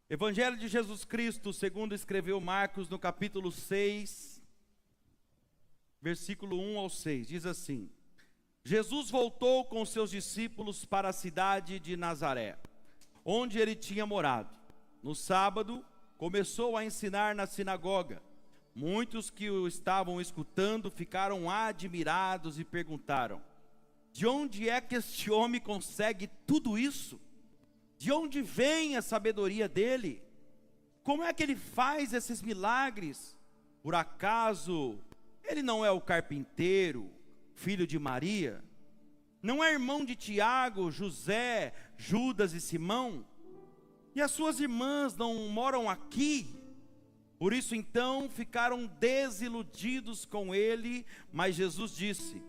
Evangelho de Jesus Cristo, segundo escreveu Marcos, no capítulo 6, versículo 1 ao 6, diz assim: Jesus voltou com seus discípulos para a cidade de Nazaré, onde ele tinha morado. No sábado, começou a ensinar na sinagoga. Muitos que o estavam escutando ficaram admirados e perguntaram: de onde é que este homem consegue tudo isso? De onde vem a sabedoria dele? Como é que ele faz esses milagres? Por acaso ele não é o carpinteiro, filho de Maria? Não é irmão de Tiago, José, Judas e Simão? E as suas irmãs não moram aqui? Por isso então ficaram desiludidos com ele. Mas Jesus disse: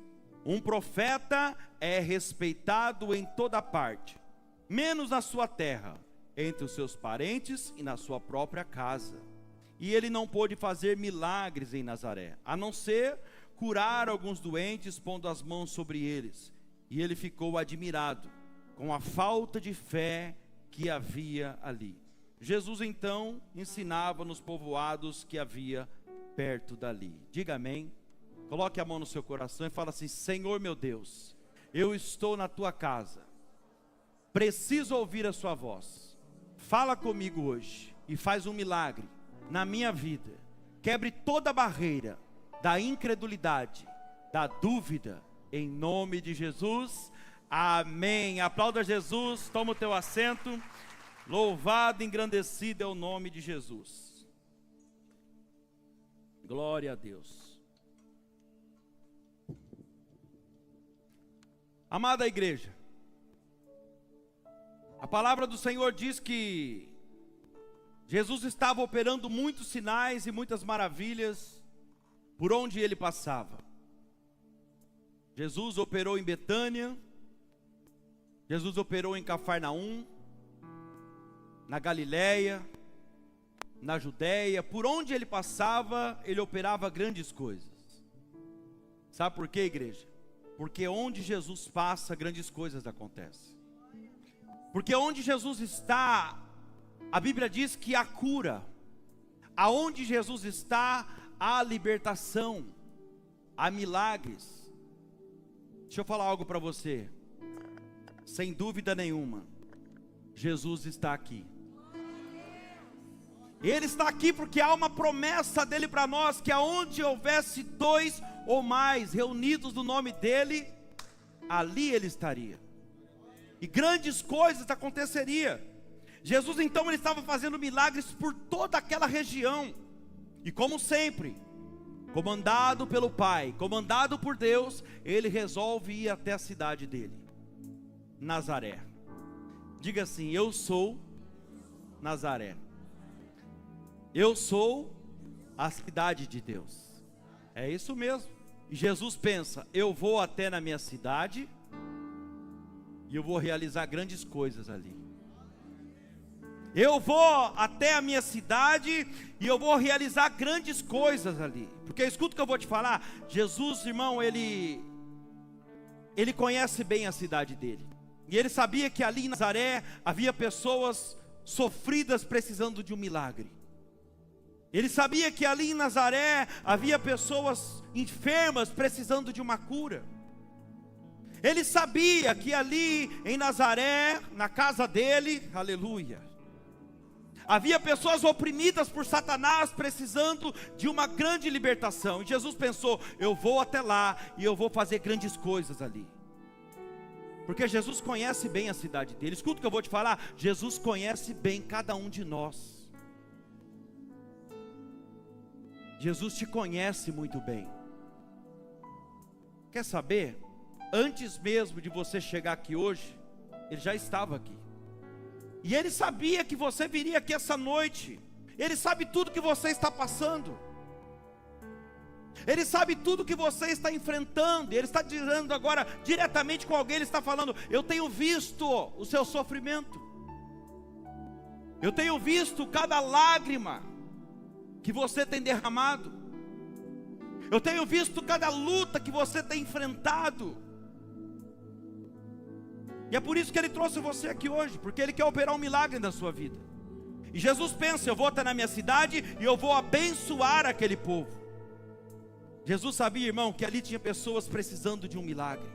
um profeta é respeitado em toda parte, menos na sua terra, entre os seus parentes e na sua própria casa. E ele não pôde fazer milagres em Nazaré, a não ser curar alguns doentes, pondo as mãos sobre eles. E ele ficou admirado com a falta de fé que havia ali. Jesus então ensinava nos povoados que havia perto dali. Diga amém. Coloque a mão no seu coração e fala assim: Senhor meu Deus, eu estou na tua casa, preciso ouvir a sua voz. Fala comigo hoje e faz um milagre na minha vida. Quebre toda barreira da incredulidade, da dúvida, em nome de Jesus, amém. Aplauda Jesus, toma o teu assento. Louvado e engrandecido é o nome de Jesus. Glória a Deus. Amada igreja, a palavra do Senhor diz que Jesus estava operando muitos sinais e muitas maravilhas por onde ele passava. Jesus operou em Betânia, Jesus operou em Cafarnaum, na Galileia, na Judéia. Por onde ele passava, ele operava grandes coisas. Sabe por quê, igreja? Porque onde Jesus passa, grandes coisas acontecem. Porque onde Jesus está, a Bíblia diz que há cura. Aonde Jesus está, há libertação, há milagres. Deixa eu falar algo para você. Sem dúvida nenhuma, Jesus está aqui. Ele está aqui porque há uma promessa dele para nós, que aonde houvesse dois ou mais reunidos no nome dele, ali ele estaria. E grandes coisas aconteceriam. Jesus então ele estava fazendo milagres por toda aquela região. E como sempre, comandado pelo Pai, comandado por Deus, ele resolve ir até a cidade dele, Nazaré. Diga assim: eu sou Nazaré. Eu sou a cidade de Deus. É isso mesmo. E Jesus pensa: eu vou até na minha cidade e eu vou realizar grandes coisas ali. Eu vou até a minha cidade e eu vou realizar grandes coisas ali. Porque escuta o que eu vou te falar. Jesus, irmão, ele conhece bem a cidade dele. E ele sabia que ali em Nazaré havia pessoas sofridas precisando de um milagre. Ele sabia que ali em Nazaré havia pessoas enfermas precisando de uma cura. Ele sabia que ali em Nazaré, na casa dele, aleluia, havia pessoas oprimidas por Satanás precisando de uma grande libertação. E Jesus pensou: eu vou até lá e eu vou fazer grandes coisas ali. Porque Jesus conhece bem a cidade dele. Escuta o que eu vou te falar. Jesus conhece bem cada um de nós. Jesus te conhece muito bem. Quer saber? Antes mesmo de você chegar aqui hoje, ele já estava aqui. E ele sabia que você viria aqui essa noite. Ele sabe tudo que você está passando. Ele sabe tudo que você está enfrentando. Ele está dizendo agora diretamente com alguém. Ele está falando: eu tenho visto o seu sofrimento. Eu tenho visto cada lágrima que você tem derramado. Eu tenho visto cada luta que você tem enfrentado. E é por isso que ele trouxe você aqui hoje, porque ele quer operar um milagre na sua vida. E Jesus pensa: eu vou estar na minha cidade e eu vou abençoar aquele povo. Jesus sabia, irmão, que ali tinha pessoas precisando de um milagre.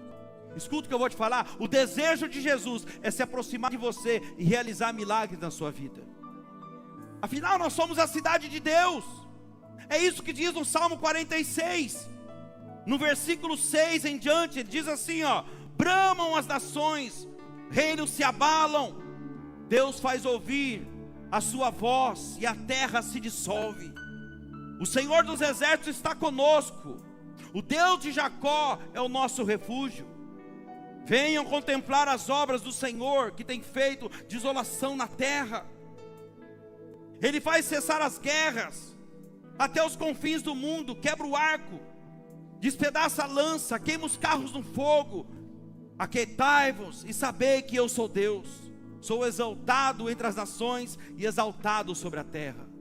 Escuta o que eu vou te falar: o desejo de Jesus é se aproximar de você e realizar milagres na sua vida. Afinal, nós somos a cidade de Deus. É isso que diz no Salmo 46. No versículo 6 em diante, ele diz assim, ó: bramam as nações, reinos se abalam, Deus faz ouvir a sua voz e a terra se dissolve. O Senhor dos exércitos está conosco, o Deus de Jacó é o nosso refúgio. Venham contemplar as obras do Senhor, que tem feito desolação na terra. Ele faz cessar as guerras até os confins do mundo, quebra o arco, despedaça a lança, queima os carros no fogo. Aquietai-vos e sabei que eu sou Deus, sou exaltado entre as nações e exaltado sobre a terra.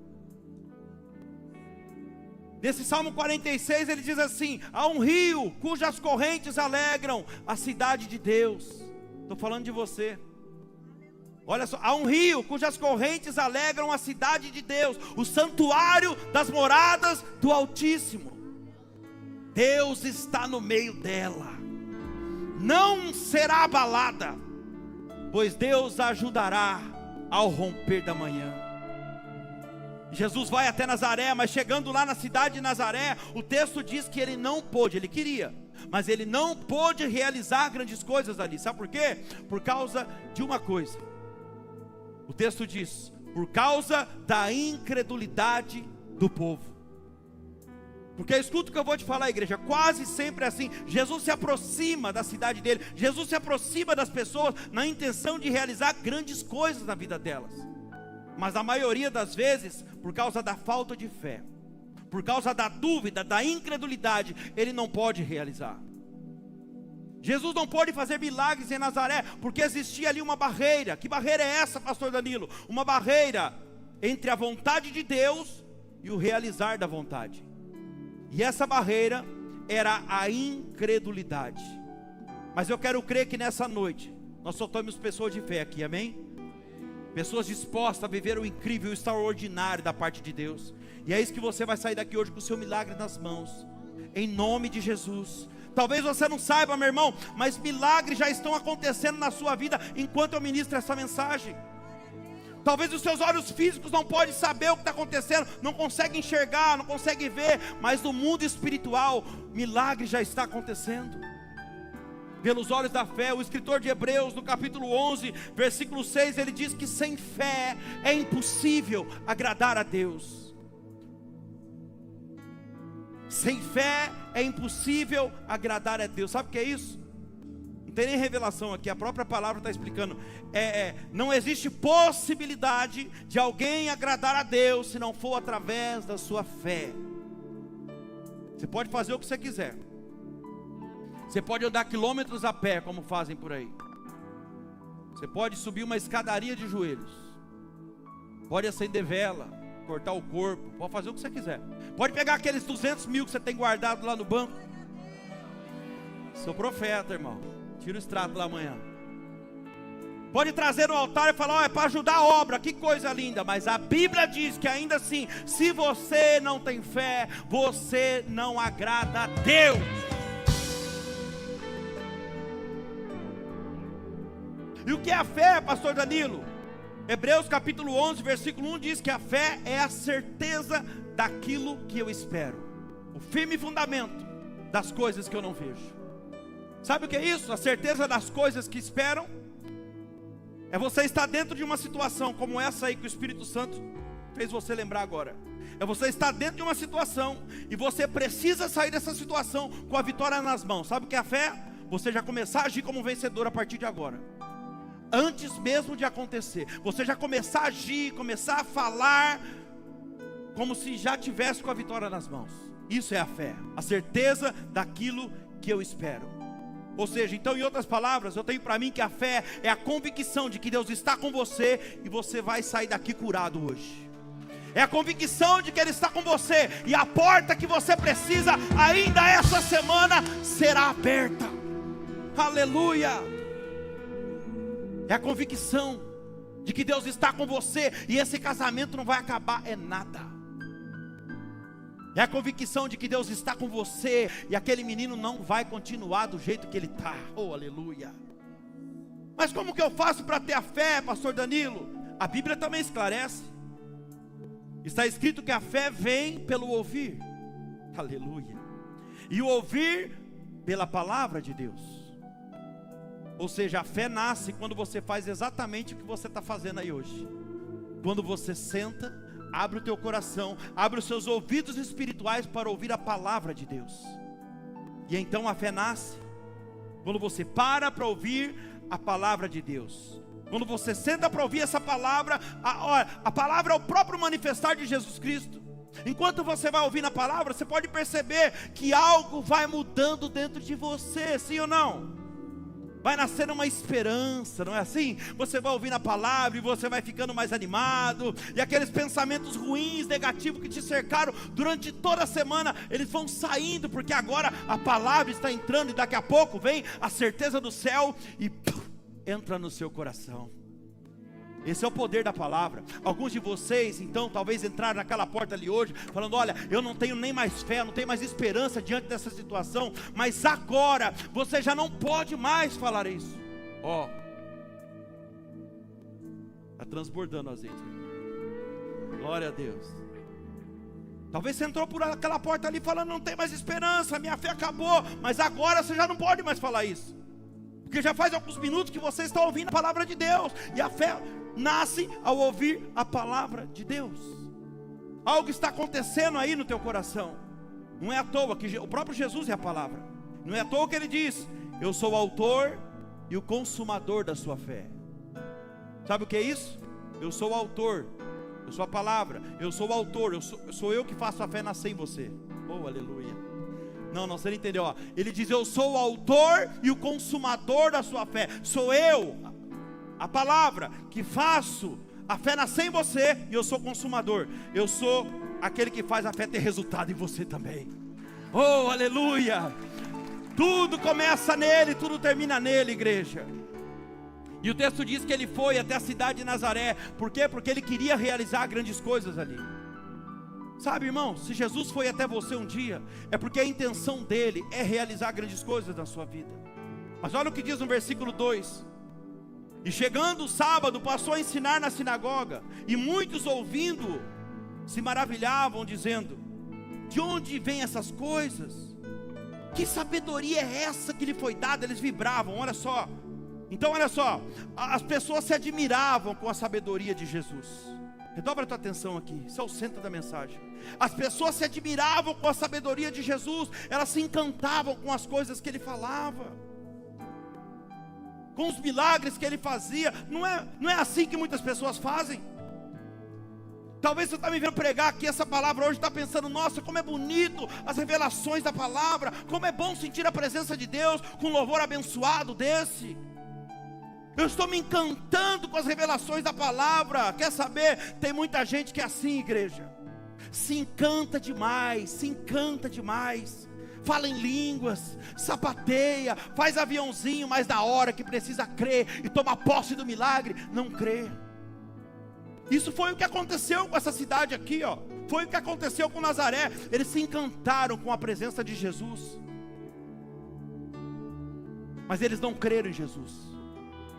Nesse Salmo 46 ele diz assim: há um rio cujas correntes alegram a cidade de Deus. Estou falando de você. Olha só, há um rio cujas correntes alegram a cidade de Deus, o santuário das moradas do Altíssimo. Deus está no meio dela, não será abalada, pois Deus a ajudará ao romper da manhã. Jesus vai até Nazaré, mas chegando lá na cidade de Nazaré, o texto diz que ele não pôde, ele queria, mas ele não pôde realizar grandes coisas ali. Sabe por quê? Por causa de uma coisa. O texto diz: por causa da incredulidade do povo. Porque escuta o que eu vou te falar, igreja, quase sempre é assim. Jesus se aproxima da cidade dele, Jesus se aproxima das pessoas na intenção de realizar grandes coisas na vida delas. Mas a maioria das vezes, por causa da falta de fé, por causa da dúvida, da incredulidade, ele não pode realizar. Jesus não pôde fazer milagres em Nazaré, porque existia ali uma barreira. Que barreira é essa, pastor Danilo? Uma barreira entre a vontade de Deus e o realizar da vontade. E essa barreira era a incredulidade. Mas eu quero crer que nessa noite nós só temos pessoas de fé aqui, amém? Pessoas dispostas a viver o incrível, o extraordinário da parte de Deus. E é isso que você vai sair daqui hoje com o seu milagre nas mãos, em nome de Jesus. Talvez você não saiba, meu irmão, mas milagres já estão acontecendo na sua vida enquanto eu ministro essa mensagem. Talvez os seus olhos físicos não podem saber o que está acontecendo, não conseguem enxergar, não conseguem ver, mas no mundo espiritual, milagre já está acontecendo. Pelos olhos da fé, o escritor de Hebreus, no capítulo 11, versículo 6, ele diz que sem fé é impossível agradar a Deus. Sem fé é impossível agradar a Deus. Sabe o que é isso? Não tem nem revelação aqui, a própria palavra está explicando. Não existe possibilidade de alguém agradar a Deus se não for através da sua fé. Você pode fazer o que você quiser. Você pode andar quilômetros a pé, como fazem por aí. Você pode subir uma escadaria de joelhos. Pode acender vela, cortar o corpo, pode fazer o que você quiser. Pode pegar aqueles 200 mil que você tem guardado lá no banco. Sou profeta, irmão. Tira o extrato lá amanhã. Pode trazer no altar e falar: é para ajudar a obra, que coisa linda. Mas a Bíblia diz que ainda assim, se você não tem fé, você não agrada a Deus. E o que é a fé, pastor Danilo? Hebreus capítulo 11, versículo 1 diz que a fé é a certeza daquilo que eu espero, o firme fundamento das coisas que eu não vejo. Sabe o que é isso? A certeza das coisas que esperam é você estar dentro de uma situação como essa aí que o Espírito Santo fez você lembrar agora. É você estar dentro de uma situação e você precisa sair dessa situação com a vitória nas mãos. Sabe o que é a fé? Você já começar a agir como vencedor a partir de agora. Antes mesmo de acontecer, você já começar a agir, começar a falar como se já tivesse com a vitória nas mãos. Isso é a fé, a certeza daquilo que eu espero. Ou seja, então, em outras palavras, eu tenho para mim que a fé é a convicção de que Deus está com você e você vai sair daqui curado hoje. É a convicção de que Ele está com você e a porta que você precisa ainda essa semana será aberta. Aleluia! É a convicção de que Deus está com você e esse casamento não vai acabar, é nada. É a convicção de que Deus está com você e aquele menino não vai continuar do jeito que ele está. Oh, aleluia. Mas como que eu faço para ter a fé, pastor Danilo? A Bíblia também esclarece. Está escrito que a fé vem pelo ouvir. Aleluia. E o ouvir pela palavra de Deus. Ou seja, a fé nasce quando você faz exatamente o que você está fazendo aí hoje. Quando você senta, abre o teu coração, abre os seus ouvidos espirituais para ouvir a palavra de Deus. E então a fé nasce quando você para ouvir a palavra de Deus. Quando você senta para ouvir essa palavra, a palavra é o próprio manifestar de Jesus Cristo. Enquanto você vai ouvindo a palavra, você pode perceber que algo vai mudando dentro de você, sim ou não? Vai nascer uma esperança, não é assim? Você vai ouvindo a palavra e você vai ficando mais animado. E aqueles pensamentos ruins, negativos que te cercaram durante toda a semana, eles vão saindo, porque agora a palavra está entrando e daqui a pouco vem a certeza do céu e entra no seu coração. Esse é o poder da palavra. Alguns de vocês, então, talvez entraram naquela porta ali hoje, falando: olha, eu não tenho nem mais fé, não tenho mais esperança diante dessa situação. Mas agora, você já não pode mais falar isso. Ó, está transbordando o azeite. Glória a Deus. Talvez você entrou por aquela porta ali falando: não tem mais esperança, minha fé acabou. Mas agora você já não pode mais falar isso, porque já faz alguns minutos que você está ouvindo a palavra de Deus. E a fé nasce ao ouvir a palavra de Deus. Algo está acontecendo aí no teu coração. Não é à toa que o próprio Jesus é a palavra. Não é à toa que ele diz: eu sou o autor e o consumador da sua fé. Sabe o que é isso? Eu sou o autor, eu sou a palavra, eu sou o autor, sou eu que faço a fé nascer em você. Oh, aleluia. Não, você não entendeu, ó. Ele diz: eu sou o autor e o consumador da sua fé. Sou eu, a palavra, que faço a fé nascer em você, e eu sou o consumador. Eu sou aquele que faz a fé ter resultado em você também. Oh, aleluia. Tudo começa nele, tudo termina nele, igreja. E o texto diz que ele foi até a cidade de Nazaré. Por quê? Porque ele queria realizar grandes coisas ali. Sabe, irmão, se Jesus foi até você um dia, é porque a intenção dele é realizar grandes coisas na sua vida. Mas olha o que diz no versículo 2: e chegando o sábado, passou a ensinar na sinagoga, e muitos ouvindo se maravilhavam, dizendo: de onde vêm essas coisas? Que sabedoria é essa que lhe foi dada? Eles vibravam, olha só. Então olha só, as pessoas se admiravam com a sabedoria de Jesus. Redobra a tua atenção aqui, isso é o centro da mensagem. As pessoas se admiravam com a sabedoria de Jesus, elas se encantavam com as coisas que ele falava, com os milagres que ele fazia. Não é assim que muitas pessoas fazem. Talvez você está me vendo pregar aqui essa palavra hoje, está pensando: nossa, como é bonito as revelações da palavra, como é bom sentir a presença de Deus com um louvor abençoado desse. Eu estou me encantando com as revelações da palavra. Quer saber? Tem muita gente que é assim, igreja. Se encanta demais, fala em línguas, sapateia, faz aviãozinho, mas na hora que precisa crer e tomar posse do milagre, não crê. Isso foi o que aconteceu com essa cidade aqui, ó. Foi o que aconteceu com Nazaré. Eles se encantaram com a presença de Jesus, mas eles não creram em Jesus.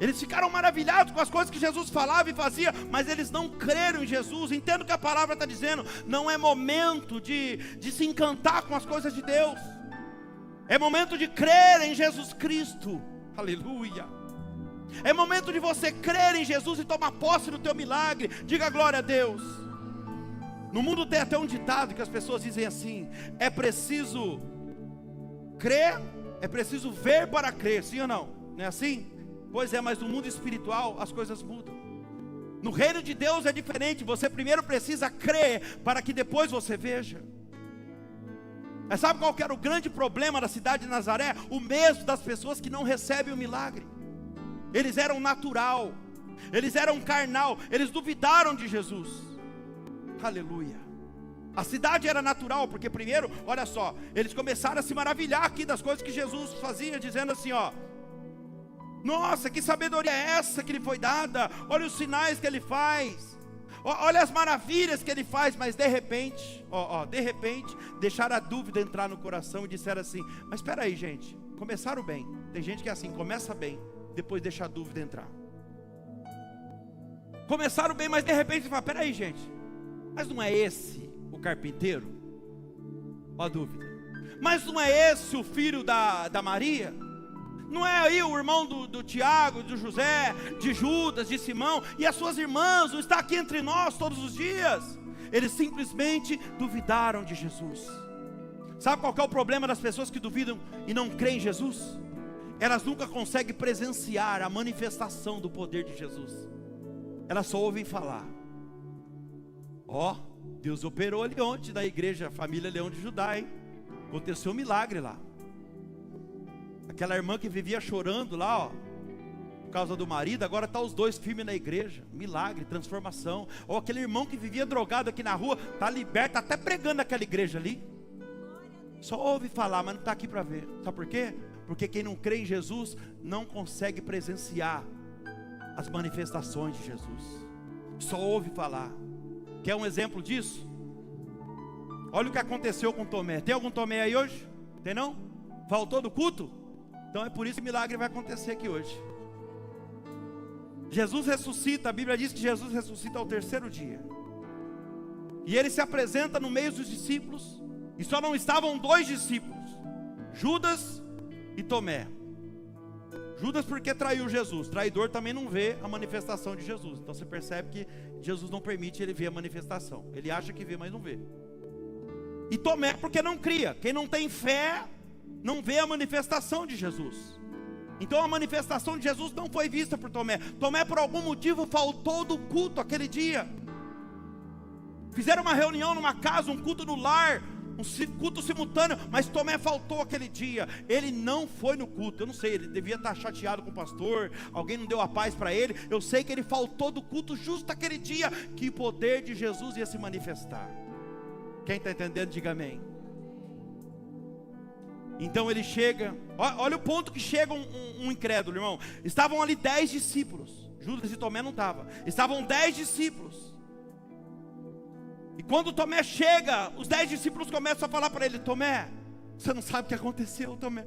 Eles ficaram maravilhados com as coisas que Jesus falava e fazia, mas eles não creram em Jesus. Entendo o que a palavra está dizendo. Não é momento de se encantar com as coisas de Deus. É momento de crer em Jesus Cristo. Aleluia. É momento de você crer em Jesus e tomar posse do teu milagre. Diga glória a Deus. No mundo tem até um ditado que as pessoas dizem assim: é preciso crer, é preciso ver para crer. Sim ou não? Não é assim? Pois é, mas no mundo espiritual as coisas mudam. No reino de Deus é diferente. Você primeiro precisa crer para que depois você veja. Mas sabe qual que era o grande problema da cidade de Nazaré? O medo das pessoas que não recebem o milagre. Eles eram natural, eles eram carnal, eles duvidaram de Jesus. Aleluia. A cidade era natural, porque primeiro, olha só, eles começaram a se maravilhar aqui das coisas que Jesus fazia, dizendo assim, ó: Nossa, que sabedoria é essa que lhe foi dada? Olha os sinais que ele faz, olha as maravilhas que ele faz. Mas de repente, deixaram a dúvida entrar no coração e disseram assim: mas espera aí, gente, começaram bem. Tem gente que é assim, começa bem, depois deixa a dúvida entrar. Começaram bem, mas de repente fala: espera aí, gente, mas não é esse o carpinteiro? Ó a dúvida. Mas não é esse o filho da Maria? Não é aí o irmão do Tiago, do José, de Judas, de Simão, e as suas irmãs, não está aqui entre nós todos os dias? Eles simplesmente duvidaram de Jesus. Sabe qual que é o problema das pessoas que duvidam e não creem em Jesus? Elas nunca conseguem presenciar a manifestação do poder de Jesus. Elas só ouvem falar. Deus operou ali ontem na igreja Família Leão de Judá, hein? Aconteceu um milagre lá. Aquela irmã que vivia chorando lá, por causa do marido, agora está os dois firmes na igreja. Milagre, transformação. Ou aquele irmão que vivia drogado aqui na rua, está liberto, está até pregando naquela igreja ali. Só ouve falar, mas não está aqui para ver. Sabe por quê? Porque quem não crê em Jesus não consegue presenciar as manifestações de Jesus. Só ouve falar. Quer um exemplo disso? Olha o que aconteceu com Tomé. Tem algum Tomé aí hoje? Tem não? Faltou do culto? Então é por isso que o milagre vai acontecer aqui hoje. Jesus ressuscita, a Bíblia diz que Jesus ressuscita ao terceiro dia. E ele se apresenta no meio dos discípulos. E só não estavam dois discípulos, Judas e Tomé. Judas porque traiu Jesus. Traidor também não vê a manifestação de Jesus. Então você percebe que Jesus não permite ele ver a manifestação. Ele acha que vê, mas não vê. E Tomé porque não cria. Quem não tem fé não vê a manifestação de Jesus. Então a manifestação de Jesus não foi vista por Tomé. Tomé por algum motivo faltou do culto aquele dia. Fizeram uma reunião numa casa, um culto no lar, um culto simultâneo, mas Tomé faltou aquele dia. Ele não foi no culto. Eu não sei, ele devia estar chateado com o pastor, alguém não deu a paz para ele. Eu sei que ele faltou do culto justo aquele dia que o poder de Jesus ia se manifestar. Quem está entendendo, diga amém. Então ele chega, olha o ponto que chega um incrédulo, irmão. Estavam ali 10 discípulos, Judas e Tomé não estavam. Estavam 10 discípulos. E quando Tomé chega, os 10 discípulos começam a falar para ele: Tomé, você não sabe o que aconteceu, Tomé.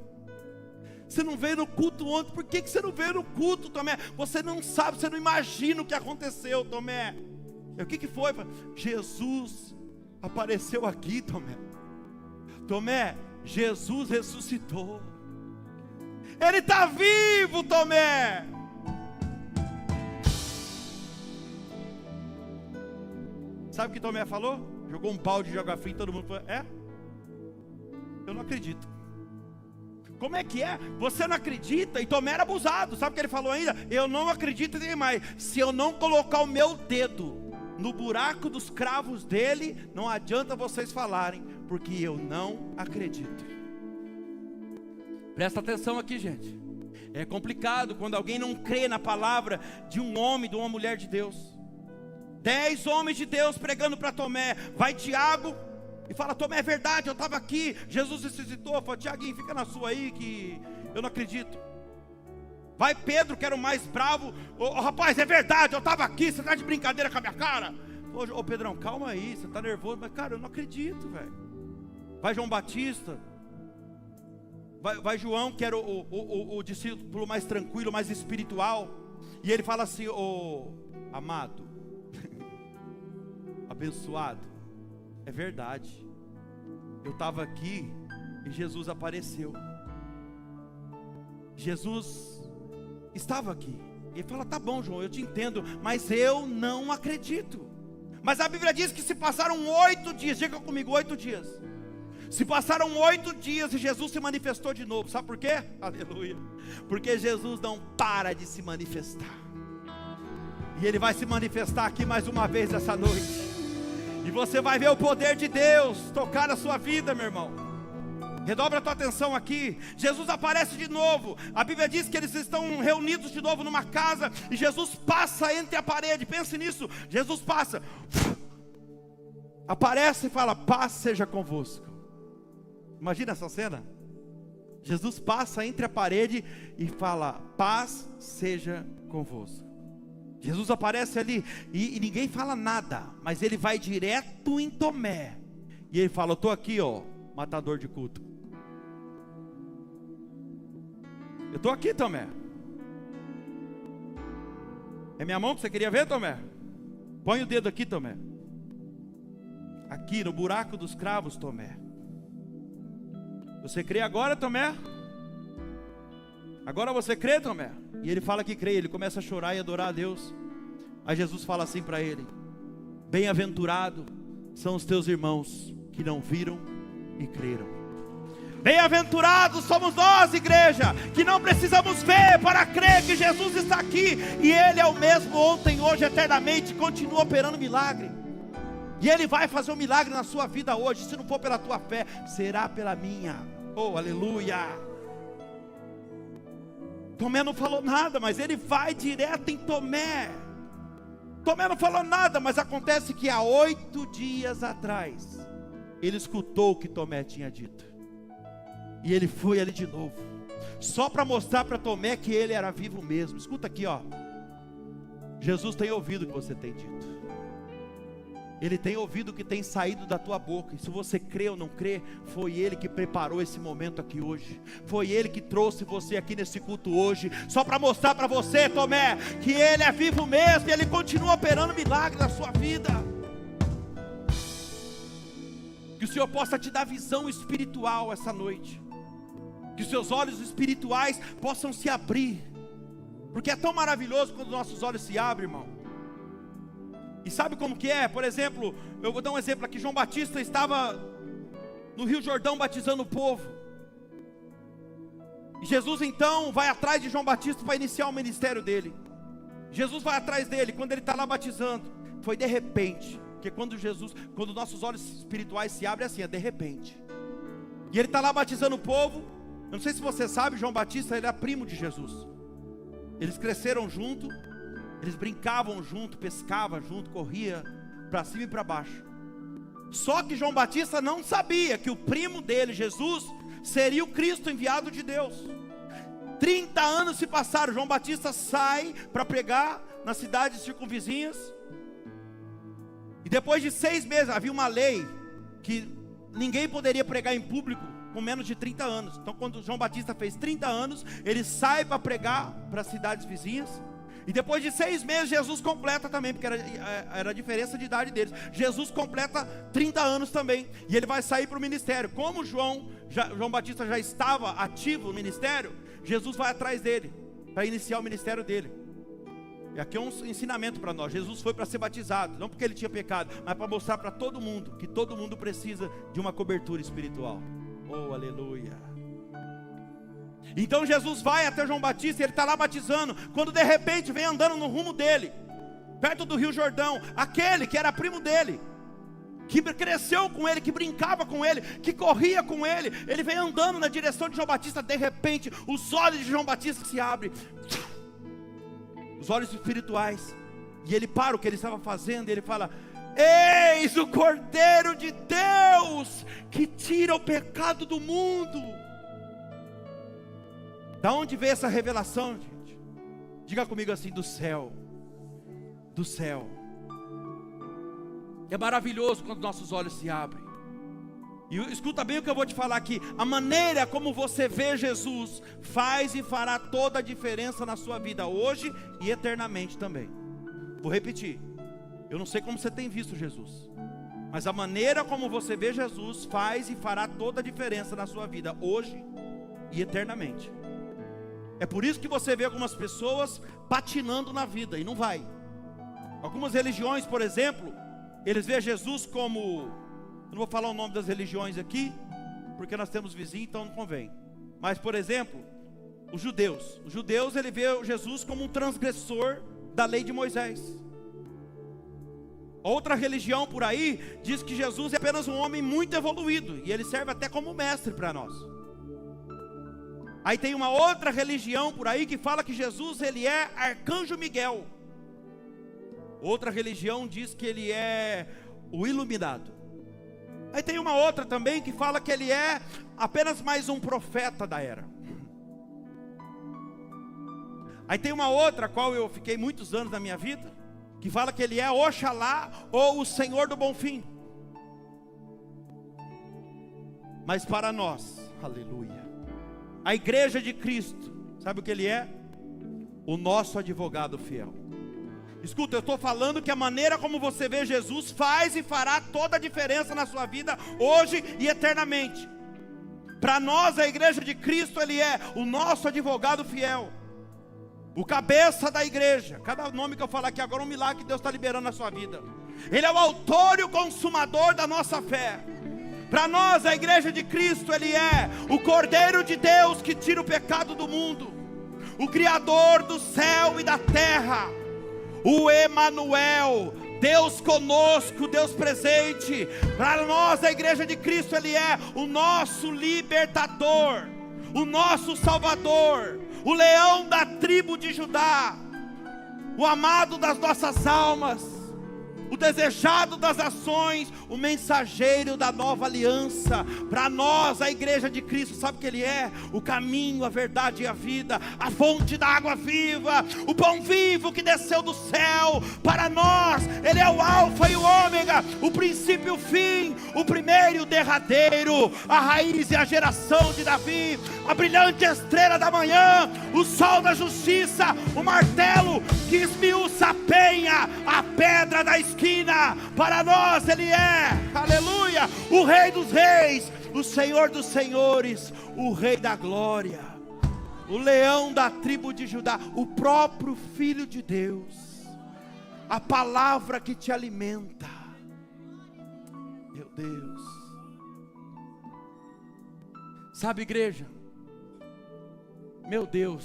Você não veio no culto ontem. Por que você não veio no culto, Tomé? Você não sabe, você não imagina o que aconteceu, Tomé. O que foi? Jesus apareceu aqui, Tomé. Tomé, Jesus ressuscitou. Ele está vivo, Tomé. Sabe o que Tomé falou? Jogou um balde de água fria e todo mundo falou: eu não acredito. Como é que é? Você não acredita? E Tomé era abusado. Sabe o que ele falou ainda? Eu não acredito nem mais. Se eu não colocar o meu dedo no buraco dos cravos dele, não adianta vocês falarem, porque eu não acredito. Presta atenção aqui, gente. É complicado quando alguém não crê na palavra de um homem, de uma mulher de Deus. 10 homens de Deus pregando para Tomé. Vai Tiago e fala: Tomé, é verdade, eu estava aqui, Jesus ressuscitou. Fala: Tiaguinho, fica na sua aí que eu não acredito. Vai Pedro, que era o mais bravo: rapaz, é verdade, eu estava aqui, você está de brincadeira com a minha cara? Ô Pedrão, calma aí, você está nervoso. Mas cara, eu não acredito, velho. Vai João Batista. Vai João, que era o discípulo mais tranquilo, mais espiritual. E ele fala assim: amado, abençoado, é verdade, eu estava aqui e Jesus apareceu. Jesus estava aqui. Ele fala: tá bom, João, eu te entendo, mas eu não acredito. Mas a Bíblia diz que se passaram 8 dias, diga comigo, 8 dias. Se passaram 8 dias e Jesus se manifestou de novo. Sabe por quê? Aleluia. Porque Jesus não para de se manifestar. E Ele vai se manifestar aqui mais uma vez essa noite. E você vai ver o poder de Deus tocar a sua vida, meu irmão. Redobra a tua atenção aqui. Jesus aparece de novo. A Bíblia diz que eles estão reunidos de novo numa casa, e Jesus passa entre a parede. Pense nisso. Jesus passa, aparece e fala: paz seja convosco. Imagina essa cena. Jesus passa entre a parede e fala: paz seja convosco. Jesus aparece ali e ninguém fala nada, mas ele vai direto em Tomé. E ele fala: eu estou aqui, ó, matador de culto. Eu estou aqui, Tomé. É minha mão que você queria ver, Tomé? Põe o dedo aqui, Tomé. Aqui no buraco dos cravos, Tomé. Você crê agora, Tomé? Agora você crê, Tomé? E ele fala que crê, ele começa a chorar e adorar a Deus. Aí Jesus fala assim para ele: bem-aventurado são os teus irmãos que não viram e creram. Bem-aventurados somos nós, igreja, que não precisamos ver para crer que Jesus está aqui. E Ele é o mesmo ontem, hoje, eternamente, continua operando milagre. E Ele vai fazer um milagre na sua vida hoje. Se não for pela tua fé, será pela minha. Oh, aleluia. Tomé não falou nada, mas ele vai direto em Tomé. Tomé não falou nada, mas acontece que há 8 dias atrás ele escutou o que Tomé tinha dito. E ele foi ali de novo, só para mostrar para Tomé que ele era vivo mesmo. Escuta aqui, ó. Jesus tem ouvido o que você tem dito. Ele tem ouvido o que tem saído da tua boca. E se você crê ou não crê, foi Ele que preparou esse momento aqui hoje. Foi Ele que trouxe você aqui nesse culto hoje, só para mostrar para você, Tomé, que Ele é vivo mesmo. E Ele continua operando milagre na sua vida. Que o Senhor possa te dar visão espiritual essa noite. Que os seus olhos espirituais possam se abrir. Porque é tão maravilhoso quando nossos olhos se abrem, irmão. E sabe como que é? Por exemplo, eu vou dar um exemplo aqui. João Batista estava no Rio Jordão batizando o povo. E Jesus então vai atrás de João Batista para iniciar o ministério dele. Jesus vai atrás dele quando ele está lá batizando. Foi de repente. Porque quando nossos olhos espirituais se abrem, assim, é de repente. E ele está lá batizando o povo. Eu não sei se você sabe, João Batista, ele era primo de Jesus. Eles cresceram junto. Eles brincavam junto, pescavam junto, corria para cima e para baixo. Só que João Batista não sabia que o primo dele, Jesus, seria o Cristo enviado de Deus. 30 anos se passaram. João Batista sai para pregar nas cidades circunvizinhas. E depois de 6 meses, havia uma lei que ninguém poderia pregar em público com menos de 30 anos. Então quando João Batista fez 30 anos, ele sai para pregar para as cidades vizinhas. E depois de 6 meses, Jesus completa também, porque era a diferença de idade deles. Jesus completa 30 anos também. E ele vai sair para o ministério. Como João Batista já estava ativo no ministério, Jesus vai atrás dele, para iniciar o ministério dele. E aqui é um ensinamento para nós. Jesus foi para ser batizado, não porque ele tinha pecado, mas para mostrar para todo mundo, que todo mundo precisa de uma cobertura espiritual. Oh, aleluia. Então Jesus vai até João Batista, ele está lá batizando, quando de repente vem andando no rumo dele, perto do Rio Jordão, aquele que era primo dele, que cresceu com ele, que brincava com ele, que corria com ele, ele vem andando na direção de João Batista. De repente, os olhos de João Batista se abrem, os olhos espirituais, e ele para o que ele estava fazendo, e ele fala: eis o Cordeiro de Deus, que tira o pecado do mundo. Da onde veio essa revelação, gente? Diga comigo assim: do céu. Do céu. É maravilhoso quando nossos olhos se abrem. E escuta bem o que eu vou te falar aqui. A maneira como você vê Jesus faz e fará toda a diferença na sua vida, hoje e eternamente também. Vou repetir. Eu não sei como você tem visto Jesus, mas a maneira como você vê Jesus faz e fará toda a diferença na sua vida, hoje e eternamente. É por isso que você vê algumas pessoas patinando na vida e não vai. Algumas religiões, por exemplo, eles veem Jesus como... Eu não vou falar o nome das religiões aqui, porque nós temos vizinhos, então não convém. Mas, por exemplo, os judeus. Os judeus, ele vê Jesus como um transgressor da lei de Moisés. Outra religião por aí diz que Jesus é apenas um homem muito evoluído, e ele serve até como mestre para nós. Aí tem uma outra religião por aí que fala que Jesus, ele é Arcanjo Miguel. Outra religião diz que ele é o iluminado. Aí tem uma outra também que fala que ele é apenas mais um profeta da era. Aí tem uma outra, a qual eu fiquei muitos anos da minha vida, que fala que ele é Oxalá ou o Senhor do Bom Fim. Mas para nós, aleluia, a igreja de Cristo, sabe o que ele é? O nosso advogado fiel. Escuta, eu estou falando que a maneira como você vê Jesus faz e fará toda a diferença na sua vida, hoje e eternamente. Para nós, a igreja de Cristo, ele é o nosso advogado fiel, o cabeça da igreja. Cada nome que eu falar aqui agora é um milagre que Deus está liberando na sua vida. Ele é o autor e o consumador da nossa fé. Para nós, a igreja de Cristo, ele é o Cordeiro de Deus que tira o pecado do mundo, o Criador do céu e da terra, o Emanuel, Deus conosco, Deus presente. Para nós, a igreja de Cristo, ele é o nosso libertador, o nosso salvador, o leão da tribo de Judá, o amado das nossas almas, o desejado das nações, o mensageiro da nova aliança. Para nós, a igreja de Cristo, sabe o que ele é? O caminho, a verdade e a vida, a fonte da água viva, o pão vivo que desceu do céu. Para nós, ele é o alfa e o ômega, o princípio e o fim, o primeiro e o derradeiro, a raiz e a geração de Davi, a brilhante estrela da manhã, o sol da justiça, o martelo que esmiuça a penha, a pedra da esquina. Para nós ele é, aleluia, o Rei dos reis, o Senhor dos senhores, o Rei da glória, o leão da tribo de Judá, o próprio Filho de Deus, a palavra que te alimenta. Meu Deus, sabe, igreja, meu Deus,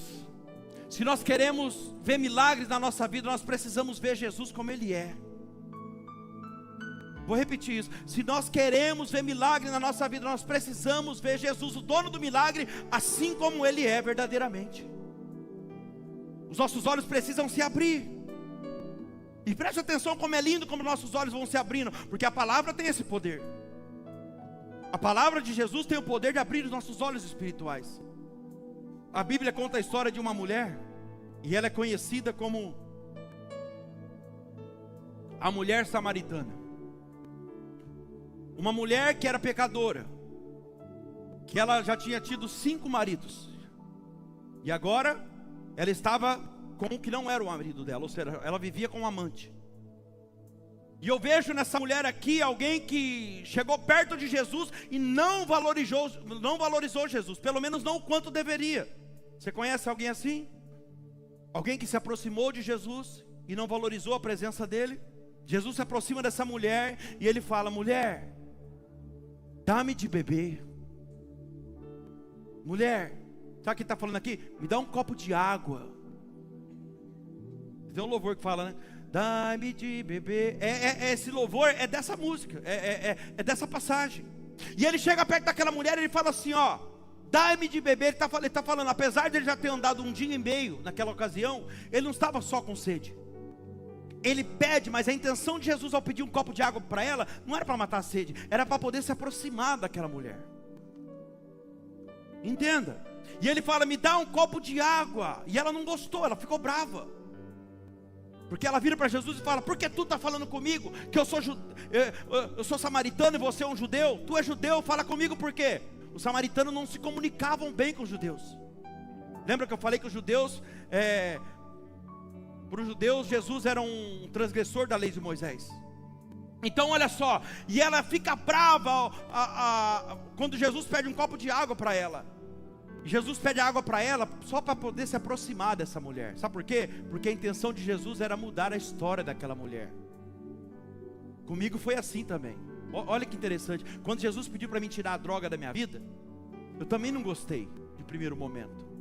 se nós queremos ver milagres na nossa vida, nós precisamos ver Jesus como ele é. Vou repetir isso. Se nós queremos ver milagre na nossa vida, nós precisamos ver Jesus, o dono do milagre, assim como ele é verdadeiramente. Os nossos olhos precisam se abrir. E preste atenção como é lindo como nossos olhos vão se abrindo, porque a palavra tem esse poder. A palavra de Jesus tem o poder de abrir os nossos olhos espirituais. A Bíblia conta a história de uma mulher, e ela é conhecida como a mulher samaritana. Uma mulher que era pecadora, que ela já tinha tido 5 maridos, e agora ela estava com o que não era o marido dela, ou seja, ela vivia com um amante. E eu vejo nessa mulher aqui alguém que chegou perto de Jesus e não valorizou Jesus, pelo menos não o quanto deveria. Você conhece alguém assim? Alguém que se aproximou de Jesus e não valorizou a presença dele? Jesus se aproxima dessa mulher e ele fala: mulher, dá-me de beber. Mulher, sabe o que está falando aqui? Me dá um copo de água. Tem um louvor que fala, né? Dá-me de beber. Esse louvor é dessa música, é dessa passagem. E ele chega perto daquela mulher e ele fala assim, ó: dá-me de beber. Ele está falando, apesar de ele já ter andado 1 dia e meio naquela ocasião, ele não estava só com sede. Ele pede, mas a intenção de Jesus ao pedir um copo de água para ela, não era para matar a sede, era para poder se aproximar daquela mulher. Entenda. E ele fala: me dá um copo de água. E ela não gostou, ela ficou brava, porque ela vira para Jesus e fala: por que tu está falando comigo? Que eu sou samaritano e você é um judeu? Tu é judeu, fala comigo por quê? Os samaritanos não se comunicavam bem com os judeus. Lembra que eu falei que os judeus, para os judeus, Jesus era um transgressor da lei de Moisés. Então olha só, e ela fica brava quando Jesus pede um copo de água para ela. Jesus pede água para ela só para poder se aproximar dessa mulher. Sabe por quê? Porque a intenção de Jesus era mudar a história daquela mulher. Comigo foi assim também. Olha que interessante. Quando Jesus pediu para mim tirar a droga da minha vida, eu também não gostei de primeiro momento.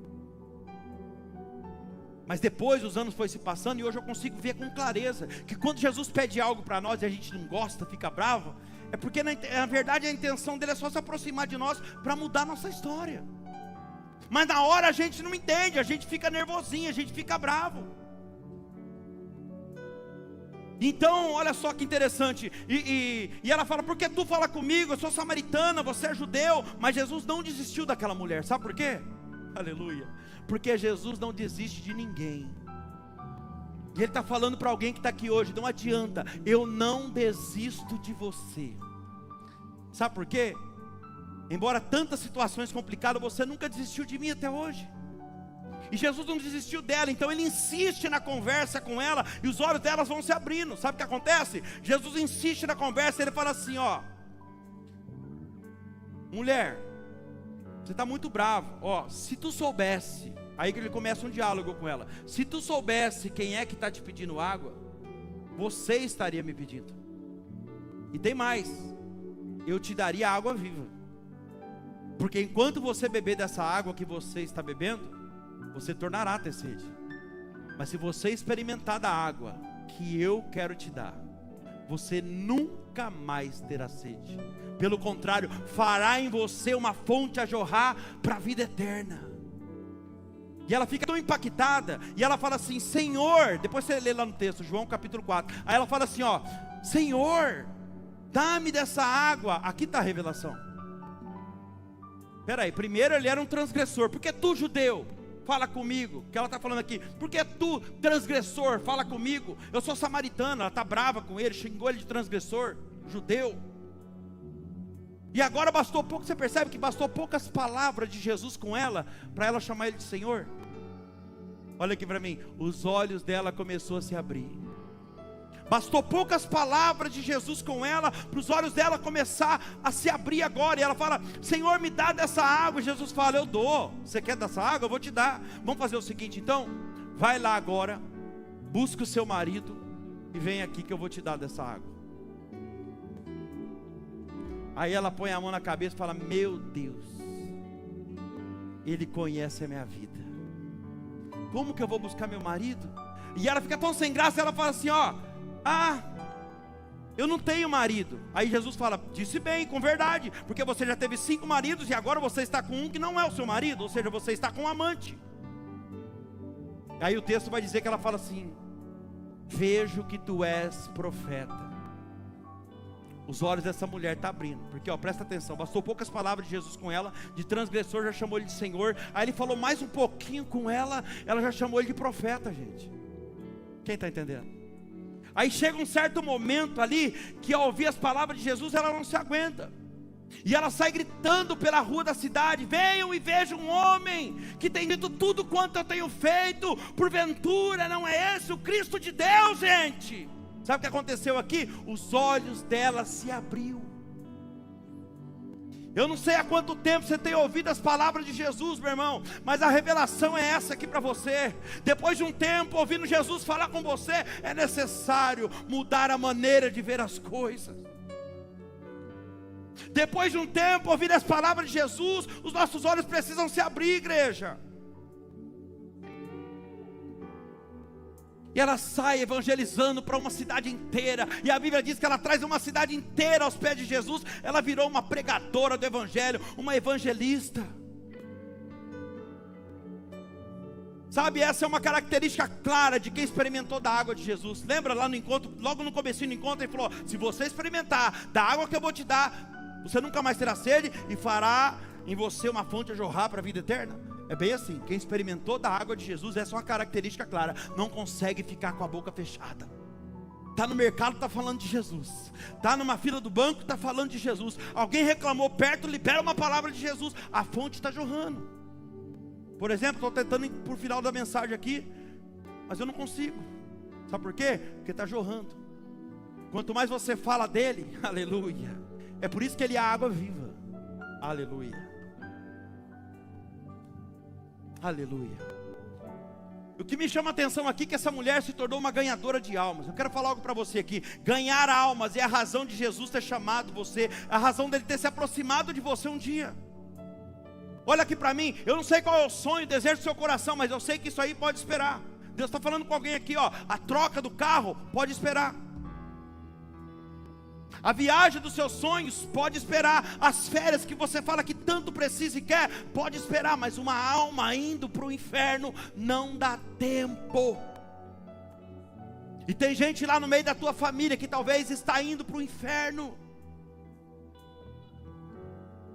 Mas depois os anos foram se passando e hoje eu consigo ver com clareza que quando Jesus pede algo para nós e a gente não gosta, fica bravo, é porque na verdade a intenção dele é só se aproximar de nós para mudar nossa história. Mas na hora a gente não entende, a gente fica nervosinho, a gente fica bravo. Então, olha só que interessante, e ela fala, por que tu fala comigo? Eu sou samaritana, você é judeu. Mas Jesus não desistiu daquela mulher, sabe por quê? Aleluia, porque Jesus não desiste de ninguém. E Ele está falando para alguém que está aqui hoje, não adianta, eu não desisto de você. Sabe por quê? Embora tantas situações complicadas, você nunca desistiu de mim até hoje. E Jesus não desistiu dela, então Ele insiste na conversa com ela, e os olhos delas vão se abrindo. Sabe o que acontece? Jesus insiste na conversa, Ele fala assim, ó: mulher, você está muito bravo, ó, se tu soubesse, aí que Ele começa um diálogo com ela, se tu soubesse quem é que está te pedindo água, você estaria me pedindo. E tem mais, eu te daria água viva, porque enquanto você beber dessa água que você está bebendo, você tornará a ter sede. Mas se você experimentar da água que eu quero te dar, você nunca mais terá sede. Pelo contrário, fará em você uma fonte a jorrar para a vida eterna. E ela fica tão impactada, e ela fala assim, Senhor, depois você lê lá no texto, João capítulo 4, aí ela fala assim, ó, Senhor, dá-me dessa água. Aqui está a revelação. Espera aí, primeiro ele era um transgressor, porque tu, judeu, fala comigo, que ela está falando aqui, porque tu, transgressor, fala comigo. Eu sou samaritana, ela está brava com ele, xingou ele de transgressor, judeu. E agora bastou pouco, você percebe que bastou poucas palavras de Jesus com ela, para ela chamar ele de Senhor. Olha aqui para mim, os olhos dela começou a se abrir. Bastou poucas palavras de Jesus com ela, para os olhos dela começar a se abrir agora. E ela fala, Senhor, me dá dessa água. E Jesus fala, eu dou. Você quer dessa água? Eu vou te dar. Vamos fazer o seguinte então, vai lá agora, busca o seu marido e vem aqui que eu vou te dar dessa água. Aí ela põe a mão na cabeça e fala, meu Deus, Ele conhece a minha vida. Como que eu vou buscar meu marido? E ela fica tão sem graça, ela fala assim, ó, eu não tenho marido. Aí Jesus fala, disse bem, com verdade, porque você já teve 5 maridos e agora você está com um que não é o seu marido, ou seja, você está com um amante. Aí o texto vai dizer que ela fala assim, vejo que tu és profeta. Os olhos dessa mulher estão abrindo, porque ó, presta atenção, bastou poucas palavras de Jesus com ela, de transgressor já chamou ele de Senhor. Aí ele falou mais um pouquinho com ela, ela já chamou ele de profeta, gente. Quem está entendendo? Aí chega um certo momento ali, que ao ouvir as palavras de Jesus, ela não se aguenta, e ela sai gritando pela rua da cidade, venham e vejam um homem, que tem dito tudo quanto eu tenho feito, porventura não é esse o Cristo de Deus, gente? Sabe o que aconteceu aqui? Os olhos dela se abriu. Eu não sei há quanto tempo você tem ouvido as palavras de Jesus, meu irmão, mas a revelação é essa aqui para você. Depois de um tempo ouvindo Jesus falar com você, é necessário mudar a maneira de ver as coisas. Depois de um tempo ouvindo as palavras de Jesus, os nossos olhos precisam se abrir, igreja. E ela sai evangelizando para uma cidade inteira, e a Bíblia diz que ela traz uma cidade inteira aos pés de Jesus. Ela virou uma pregadora do Evangelho, uma evangelista. Sabe, essa é uma característica clara de quem experimentou da água de Jesus. Lembra lá no encontro, logo no comecinho do encontro, ele falou, se você experimentar da água que eu vou te dar, você nunca mais terá sede, e fará em você uma fonte a jorrar para a vida eterna. É bem assim, quem experimentou da água de Jesus, essa é uma característica clara, não consegue ficar com a boca fechada. Está no mercado, está falando de Jesus. Está numa fila do banco, está falando de Jesus. Alguém reclamou perto, libera uma palavra de Jesus. A fonte está jorrando. Por exemplo, estou tentando ir por final da mensagem aqui, mas eu não consigo. Sabe por quê? Porque está jorrando. Quanto mais você fala dele, aleluia. É por isso que ele é a água viva. Aleluia. Aleluia. O que me chama a atenção aqui é que essa mulher se tornou uma ganhadora de almas. Eu quero falar algo para você aqui. Ganhar almas é a razão de Jesus ter chamado você, a razão dele ter se aproximado de você um dia. Olha aqui para mim, eu não sei qual é o sonho, o desejo do seu coração, mas eu sei que isso aí pode esperar. Deus está falando com alguém aqui, ó, a troca do carro pode esperar. A viagem dos seus sonhos pode esperar. As férias que você fala que tanto precisa e quer, pode esperar. Mas uma alma indo para o inferno não dá tempo. E tem gente lá no meio da tua família que talvez está indo para o inferno.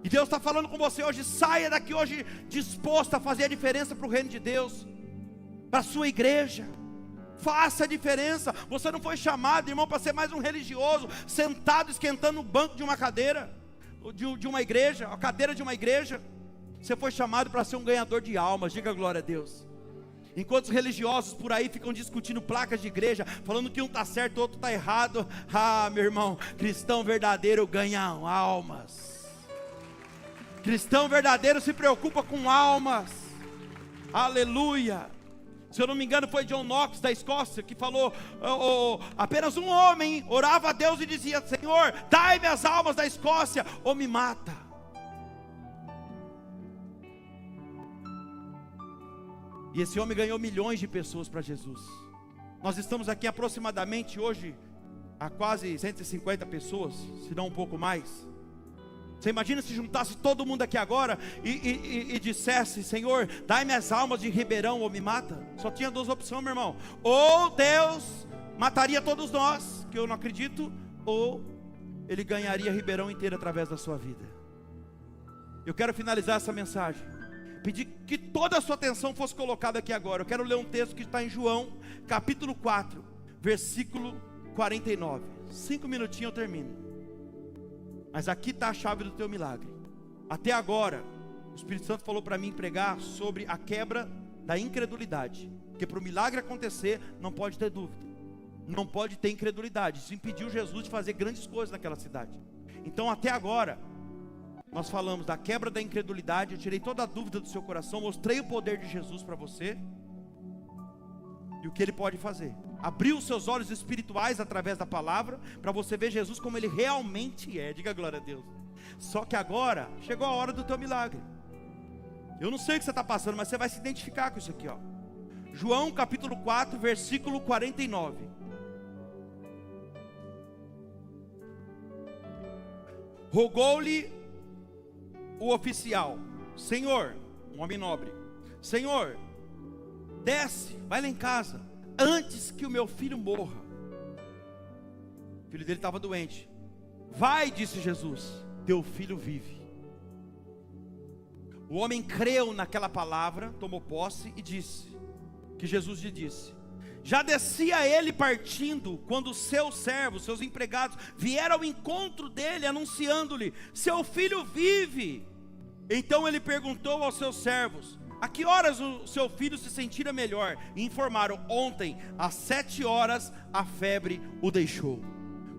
E Deus está falando com você hoje: saia daqui hoje disposto a fazer a diferença para o reino de Deus, para a sua igreja. Faça a diferença. Você não foi chamado, irmão, para ser mais um religioso, sentado esquentando o banco de uma cadeira, de uma igreja, a cadeira de uma igreja. Você foi chamado para ser um ganhador de almas. Diga glória a Deus. Enquanto os religiosos por aí ficam discutindo placas de igreja, falando que um está certo, o outro está errado. Ah, meu irmão, cristão verdadeiro ganha almas. Cristão verdadeiro se preocupa com almas. Aleluia. Se eu não me engano foi John Knox da Escócia que falou, apenas um homem orava a Deus e dizia: Senhor, dai-me as almas da Escócia ou me mata. E esse homem ganhou milhões de pessoas para Jesus. Nós estamos aqui aproximadamente hoje a quase 150 pessoas, se não um pouco mais. Você imagina se juntasse todo mundo aqui agora e dissesse: Senhor, dai-me as almas de Ribeirão ou me mata? Só tinha duas opções, meu irmão: ou Deus mataria todos nós, que eu não acredito, ou Ele ganharia Ribeirão inteiro através da sua vida. Eu quero finalizar essa mensagem, pedir que toda a sua atenção fosse colocada aqui agora. Eu quero ler um texto que está em João, capítulo 4, versículo 49. 5 minutinhos eu termino. Mas aqui está a chave do teu milagre. Até agora, o Espírito Santo falou para mim pregar sobre a quebra da incredulidade. Porque para o milagre acontecer, não pode ter dúvida, não pode ter incredulidade. Isso impediu Jesus de fazer grandes coisas naquela cidade. Então até agora, nós falamos da quebra da incredulidade. Eu tirei toda a dúvida do seu coração, mostrei o poder de Jesus para você e o que Ele pode fazer. Abriu os seus olhos espirituais através da palavra, para você ver Jesus como Ele realmente é. Diga glória a Deus. Só que agora, chegou a hora do teu milagre. Eu não sei o que você está passando, mas você vai se identificar com isso aqui, ó. João capítulo 4, versículo 49. Rogou-lhe o oficial: Senhor, um homem nobre, Senhor, desce, vai lá em casa, antes que o meu filho morra. O filho dele estava doente. Vai, disse Jesus, teu filho vive. O homem creu naquela palavra, tomou posse e disse que Jesus lhe disse. Já descia ele partindo, quando os seus servos, seus empregados, vieram ao encontro dele, anunciando-lhe: seu filho vive. Então ele perguntou aos seus servos: a que horas o seu filho se sentira melhor? E informaram: ontem, às 7 horas, a febre o deixou.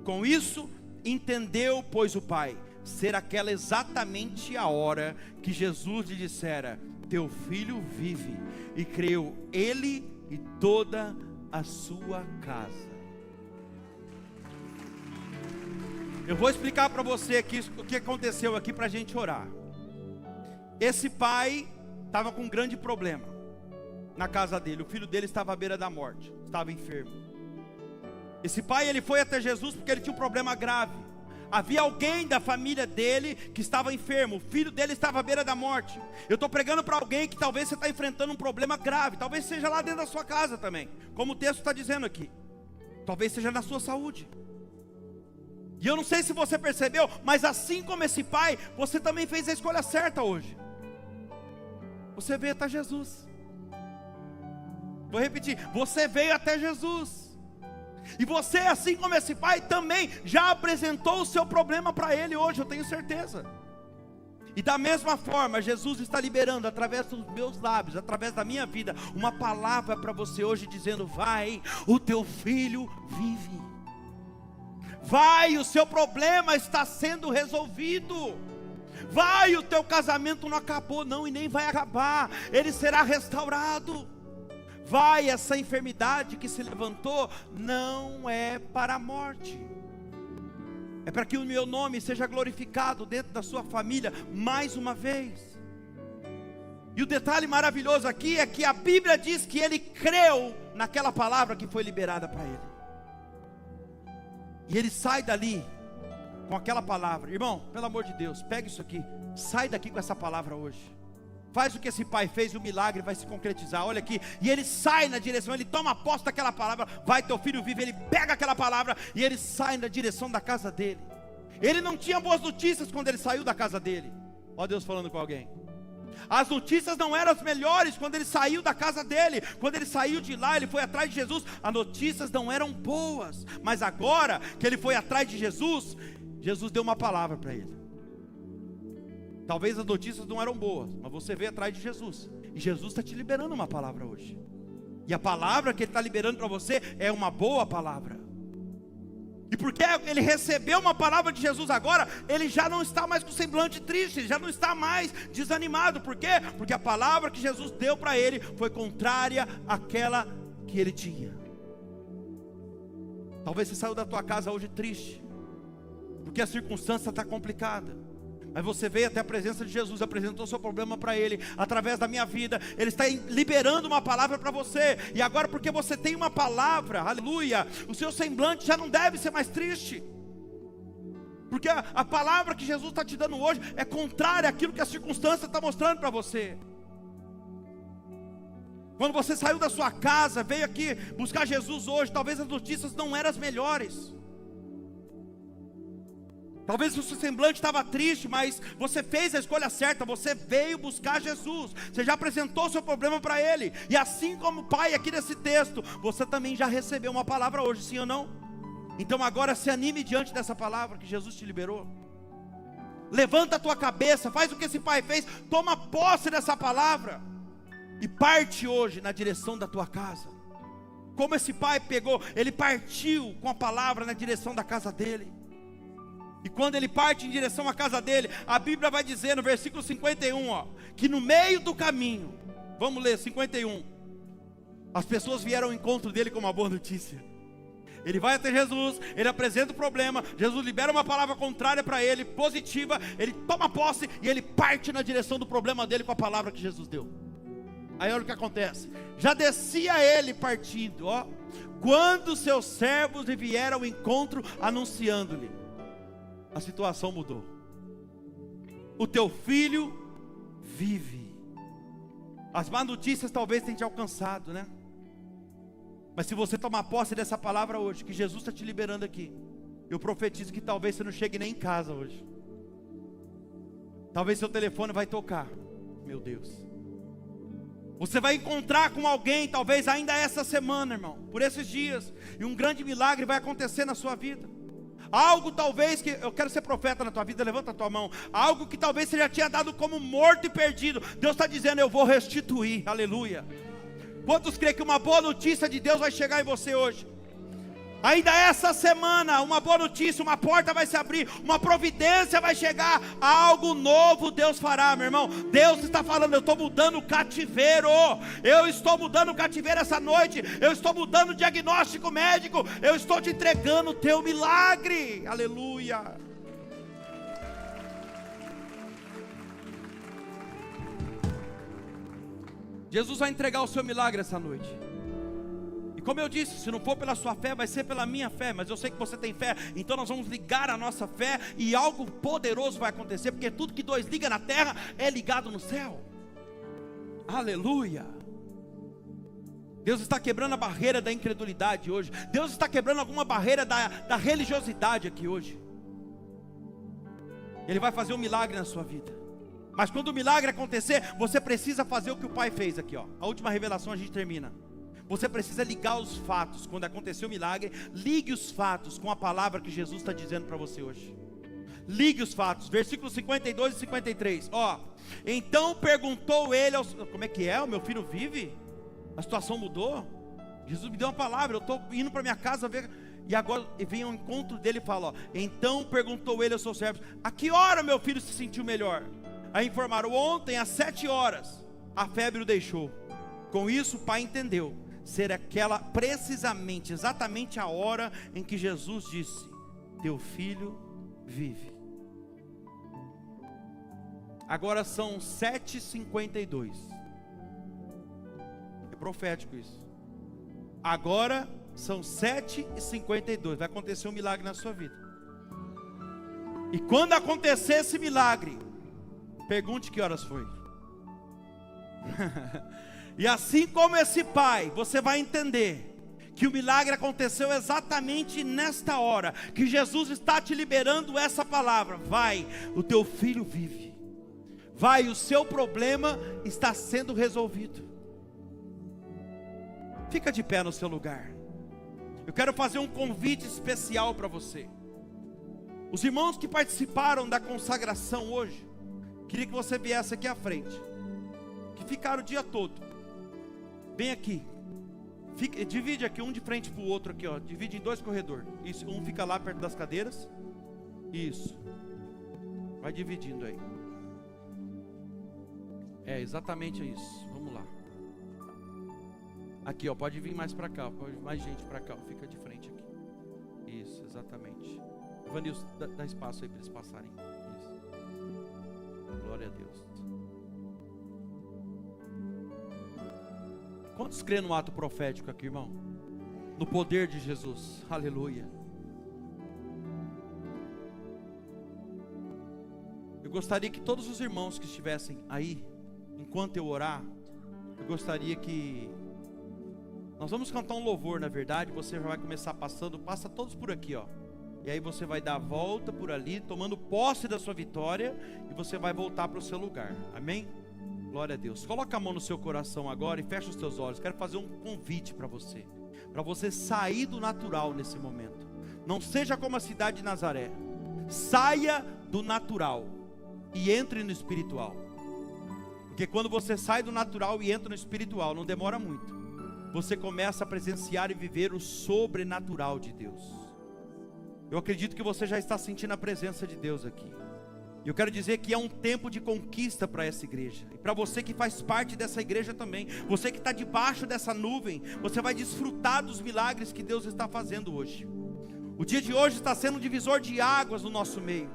Com isso, entendeu, pois, o pai ser aquela exatamente a hora que Jesus lhe dissera: teu filho vive. E creu ele e toda a sua casa. Eu vou explicar para você aqui o que aconteceu aqui para a gente orar. Esse pai estava com um grande problema na casa dele. O filho dele estava à beira da morte, estava enfermo. Esse pai, ele foi até Jesus porque ele tinha um problema grave. Havia alguém da família dele que estava enfermo. O filho dele estava à beira da morte. Eu estou pregando para alguém que talvez você está enfrentando um problema grave. Talvez seja lá dentro da sua casa também, como o texto está dizendo aqui. Talvez seja na sua saúde. E eu não sei se você percebeu, mas assim como esse pai, você também fez a escolha certa hoje. Você veio até Jesus. Vou repetir: você veio até Jesus. E você, assim como esse pai, também já apresentou o seu problema para ele hoje, eu tenho certeza. E da mesma forma, Jesus está liberando através dos meus lábios, através da minha vida, uma palavra para você hoje, dizendo: vai, o teu filho vive. Vai, o seu problema está sendo resolvido. Vai, o teu casamento não acabou não, e nem vai acabar, ele será restaurado. Vai, essa enfermidade que se levantou não é para a morte, é para que o meu nome seja glorificado dentro da sua família mais uma vez. E o detalhe maravilhoso aqui é que a Bíblia diz que ele creu naquela palavra que foi liberada para ele. E ele sai dali com aquela palavra. Irmão, pelo amor de Deus, pega isso aqui, sai daqui com essa palavra hoje. faz o que esse pai fez e o milagre vai se concretizar. Olha aqui, e ele sai na direção, ele toma posse daquela palavra, vai, teu filho vive, ele pega aquela palavra e ele sai na direção da casa dele. Ele não tinha boas notícias quando ele saiu da casa dele. Ó Deus falando com alguém. As notícias não eram as melhores quando ele saiu da casa dele. Quando ele saiu de lá, ele foi atrás de Jesus. As notícias não eram boas. Mas agora que ele foi atrás de Jesus, Jesus deu uma palavra para ele. Talvez as notícias não eram boas, mas você veio atrás de Jesus. E Jesus está te liberando uma palavra hoje. E a palavra que ele está liberando para você é uma boa palavra. E porque ele recebeu uma palavra de Jesus agora, ele já não está mais com semblante triste, ele já não está mais desanimado. Por quê? Porque a palavra que Jesus deu para ele foi contrária àquela que ele tinha. Talvez você saiu da tua casa hoje triste, porque a circunstância está complicada. Mas você veio até a presença de Jesus, apresentou seu problema para Ele, através da minha vida, Ele está liberando uma palavra para você. E agora porque você tem uma palavra, aleluia, o seu semblante já não deve ser mais triste. Porque a palavra que Jesus está te dando hoje é contrária àquilo que a circunstância está mostrando para você. Quando você saiu da sua casa, veio aqui buscar Jesus hoje, talvez as notícias não eram as melhores. Talvez o seu semblante estava triste, mas você fez a escolha certa, você veio buscar Jesus, você já apresentou o seu problema para Ele, e assim como o pai aqui nesse texto, você também já recebeu uma palavra hoje, sim ou não? Então agora se anime diante dessa palavra que Jesus te liberou, levanta a tua cabeça, faz o que esse pai fez, toma posse dessa palavra, e parte hoje na direção da tua casa, como esse pai pegou, ele partiu com a palavra na direção da casa dele. E quando ele parte em direção à casa dele, a Bíblia vai dizer no versículo 51, ó, que no meio do caminho, vamos ler 51, as pessoas vieram ao encontro dele com uma boa notícia. Ele vai até Jesus, ele apresenta o problema, Jesus libera uma palavra contrária para ele, positiva, ele toma posse e ele parte na direção do problema dele com a palavra que Jesus deu. Aí olha o que acontece, já descia ele partindo, ó, quando seus servos lhe vieram ao encontro anunciando-lhe, a situação mudou. O teu filho vive. As más notícias talvez tenham te alcançado, né? Mas se você tomar posse dessa palavra hoje, que Jesus está te liberando aqui, eu profetizo que talvez você não chegue nem em casa hoje. Talvez seu telefone vai tocar. Meu Deus. Você vai encontrar com alguém, talvez ainda essa semana, irmão, por esses dias, e um grande milagre vai acontecer na sua vida. Algo talvez que, eu quero ser profeta na tua vida, levanta a tua mão. Algo que talvez você já tinha dado como morto e perdido, Deus está dizendo, eu vou restituir, aleluia. Quantos creem que uma boa notícia de Deus vai chegar em você hoje? Ainda essa semana, uma boa notícia, uma porta vai se abrir, uma providência vai chegar, algo novo Deus fará, meu irmão. Deus está falando, eu estou mudando o cativeiro, eu estou mudando o cativeiro essa noite, eu estou mudando o diagnóstico médico, eu estou te entregando o teu milagre, aleluia. Jesus vai entregar o seu milagre essa noite. Como eu disse, se não for pela sua fé, vai ser pela minha fé, mas eu sei que você tem fé, então nós vamos ligar a nossa fé, e algo poderoso vai acontecer, porque tudo que Deus liga na terra, é ligado no céu, aleluia. Deus está quebrando a barreira da incredulidade hoje, Deus está quebrando alguma barreira da religiosidade aqui hoje, Ele vai fazer um milagre na sua vida, mas quando o milagre acontecer, você precisa fazer o que o Pai fez aqui, ó. A última revelação a gente termina. Você precisa ligar os fatos, quando aconteceu o milagre, ligue os fatos com a palavra que Jesus está dizendo para você hoje. Ligue os fatos, versículos 52 e 53, ó. Então perguntou ele, como é que é, o meu filho vive? A situação mudou? Jesus me deu uma palavra, eu estou indo para minha casa ver, e agora vem ao encontro dele e fala, ó. Então perguntou ele aos seus servos, a que hora meu filho se sentiu melhor? Aí informaram, ontem às 7 horas, a febre o deixou. Com isso o pai entendeu ser aquela precisamente, exatamente a hora em que Jesus disse, teu filho vive. Agora são 7h52, é profético isso. Agora são 7h52, vai acontecer um milagre na sua vida. E quando acontecer esse milagre, pergunte que horas foi. E assim como esse pai, você vai entender que o milagre aconteceu exatamente nesta hora, que Jesus está te liberando essa palavra. Vai, o teu filho vive. Vai, o seu problema está sendo resolvido. Fica de pé no seu lugar. Eu quero fazer um convite especial para você. Os irmãos que participaram da consagração hoje, queria que você viesse aqui à frente, que ficaram o dia todo. Bem aqui. Divide aqui, um de frente para o outro aqui, ó. Divide em 2 corredores. Isso, um fica lá perto das cadeiras. Isso. Vai dividindo aí. É exatamente isso. Vamos lá. Aqui, ó, pode vir mais para cá, pode vir mais gente para cá, ó. Fica de frente aqui. Isso, exatamente. Evanilson, dá espaço aí para eles passarem. Isso. Glória a Deus. Quantos crêem no ato profético aqui, irmão? No poder de Jesus. Aleluia. Eu gostaria que todos os irmãos que estivessem aí, enquanto eu orar, eu gostaria que nós vamos cantar um louvor, na verdade. Você já vai começar passando, passa todos por aqui, ó. E aí você vai dar a volta por ali, tomando posse da sua vitória, e você vai voltar para o seu lugar. Amém? Glória a Deus. Coloca a mão no seu coração agora e fecha os teus olhos. Quero fazer um convite para você sair do natural nesse momento. Não seja como a cidade de Nazaré. Saia do natural e entre no espiritual. Porque quando você sai do natural e entra no espiritual, não demora muito. Você começa a presenciar e viver o sobrenatural de Deus. Eu acredito que você já está sentindo a presença de Deus aqui. Eu quero dizer que é um tempo de conquista para essa igreja. E para você que faz parte dessa igreja também. Você que está debaixo dessa nuvem. Você vai desfrutar dos milagres que Deus está fazendo hoje. O dia de hoje está sendo um divisor de águas no nosso meio.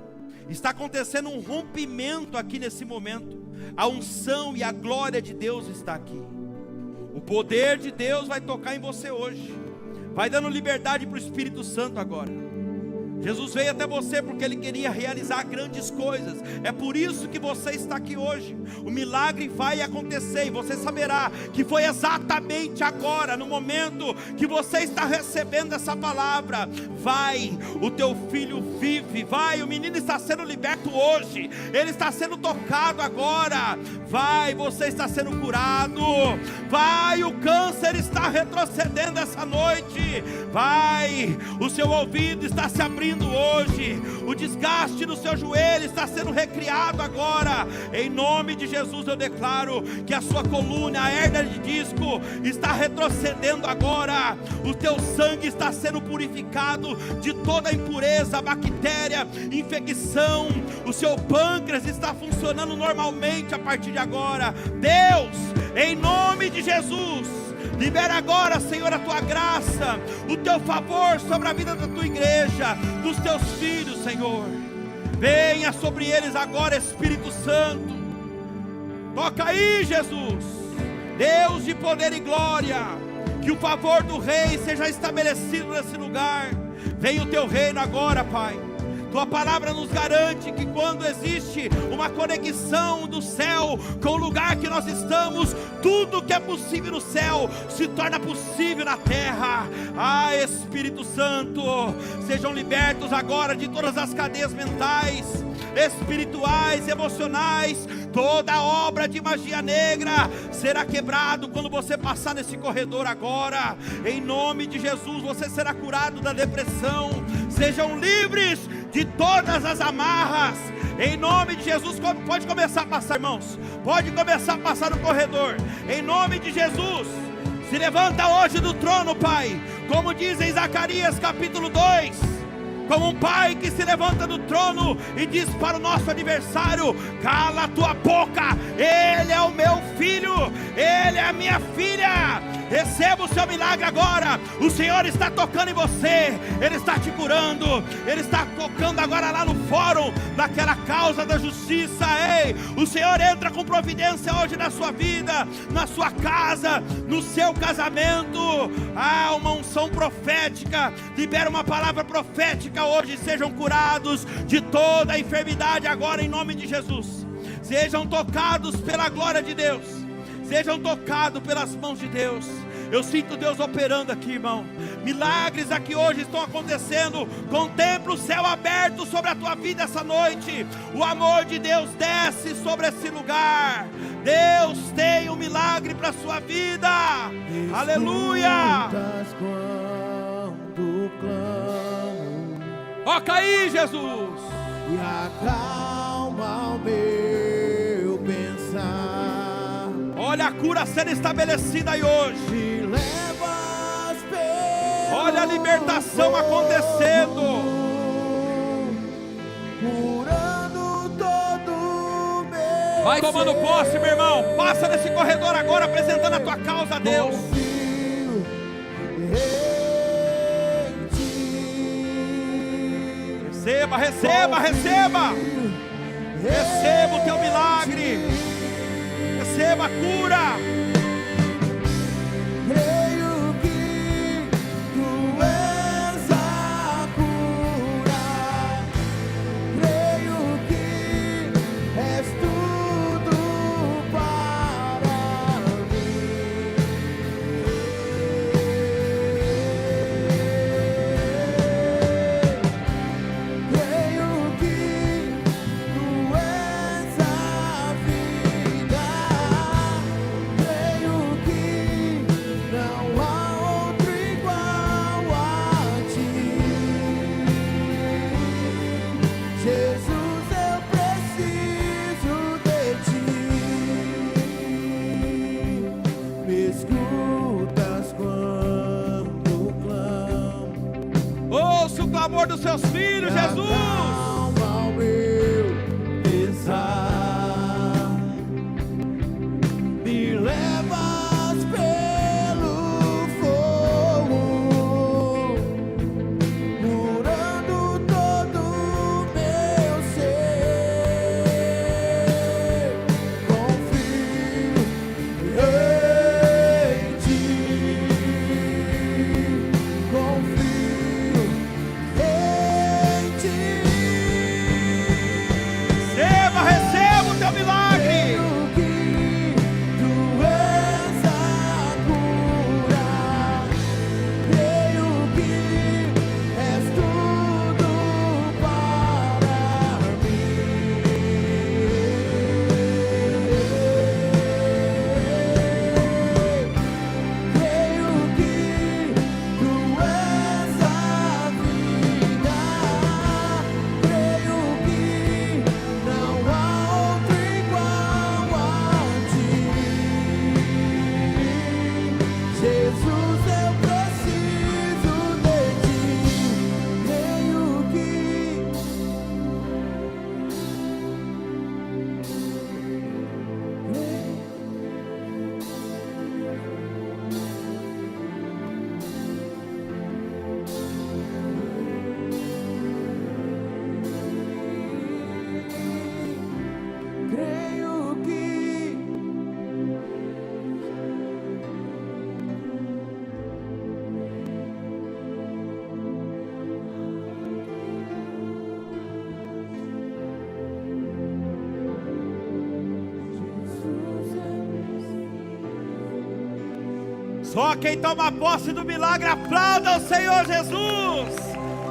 Está acontecendo um rompimento aqui nesse momento. A unção e a glória de Deus está aqui. O poder de Deus vai tocar em você hoje. Vai dando liberdade para o Espírito Santo agora. Jesus veio até você porque Ele queria realizar grandes coisas. É por isso que você está aqui hoje. O milagre vai acontecer e você saberá que foi exatamente agora, no momento que você está recebendo essa palavra. Vai, o teu filho vive. Vai, o menino está sendo liberto hoje. Ele está sendo tocado agora. Vai, você está sendo curado. Vai, o câncer está retrocedendo essa noite. Vai, o seu ouvido está se abrindo hoje, o desgaste no seu joelho está sendo recriado agora. Em nome de Jesus eu declaro que a sua coluna, a hérnia de disco está retrocedendo agora. O teu sangue está sendo purificado de toda impureza, bactéria, infecção. O seu pâncreas está funcionando normalmente a partir de agora. Deus, em nome de Jesus, libera agora, Senhor, a tua graça, o teu favor sobre a vida da tua igreja, dos teus filhos, Senhor. Venha sobre eles agora, Espírito Santo. Toca aí, Jesus. Deus de poder e glória, que o favor do Rei seja estabelecido nesse lugar. Venha o teu reino agora, Pai. Tua palavra nos garante que quando existe uma conexão do céu com o lugar que nós estamos, tudo que é possível no céu se torna possível na terra. Ah, Espírito Santo, sejam libertos agora de todas as cadeias mentais, espirituais, emocionais. Toda obra de magia negra será quebrado quando você passar nesse corredor agora. Em nome de Jesus, você será curado da depressão. Sejam livres de todas as amarras. Em nome de Jesus, pode começar a passar, irmãos. Pode começar a passar no corredor. Em nome de Jesus, se levanta hoje do trono, Pai. Como diz em Zacarias capítulo 2. Como um pai que se levanta do trono e diz para o nosso adversário: cala a tua boca, ele é o meu filho, ele é a minha filha. Receba o seu milagre agora. O Senhor está tocando em você, Ele está te curando, Ele está tocando agora lá no fórum daquela causa da justiça. Ei, o Senhor entra com providência hoje na sua vida, na sua casa, no seu casamento. Ah, uma unção profética, libera uma palavra profética hoje. Sejam curados de toda a enfermidade agora em nome de Jesus. Sejam tocados pela glória de Deus. sejam tocados pelas mãos de Deus. Eu sinto Deus operando aqui, irmão. Milagres aqui hoje estão acontecendo. Contempla o céu aberto sobre a tua vida essa noite. O amor de Deus desce sobre esse lugar. Deus tem um milagre para a sua vida. Aleluia. Toca aí, Jesus. E acalma o meu pensar. Olha a cura sendo estabelecida aí hoje. Me levas pelo Olha a libertação acontecendo. curando todo meu Vai tomando posse, meu irmão. Passa nesse corredor agora apresentando a tua causa a Deus. confio em ti. Receba, receba, receba. Receba o teu milagre. Receba a cura. Creio que tu és a cura. Creio que és tudo para mim. Creio que tu és a vida. Creio que não há outro igual a ti. Jesus, eu preciso de ti. Me escutas quando clamo. Ouça o clamor dos seus filhos, Jesus. Acalma o meu pesar. Me levas pelo fogo, curando todo meu ser. Confio em ti. Confio em ti. Receba, receba o teu milagre. Creio que tu és a cura. Creio que és tudo para mim. Creio que tu és a vida. Creio que não há outro igual a ti. Jesus, eu preciso de ti. Creio creio que Só quem toma posse do milagre aplauda o Senhor Jesus,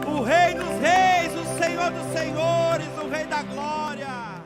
o Rei dos Reis, o Senhor dos Senhores, o Rei da Glória.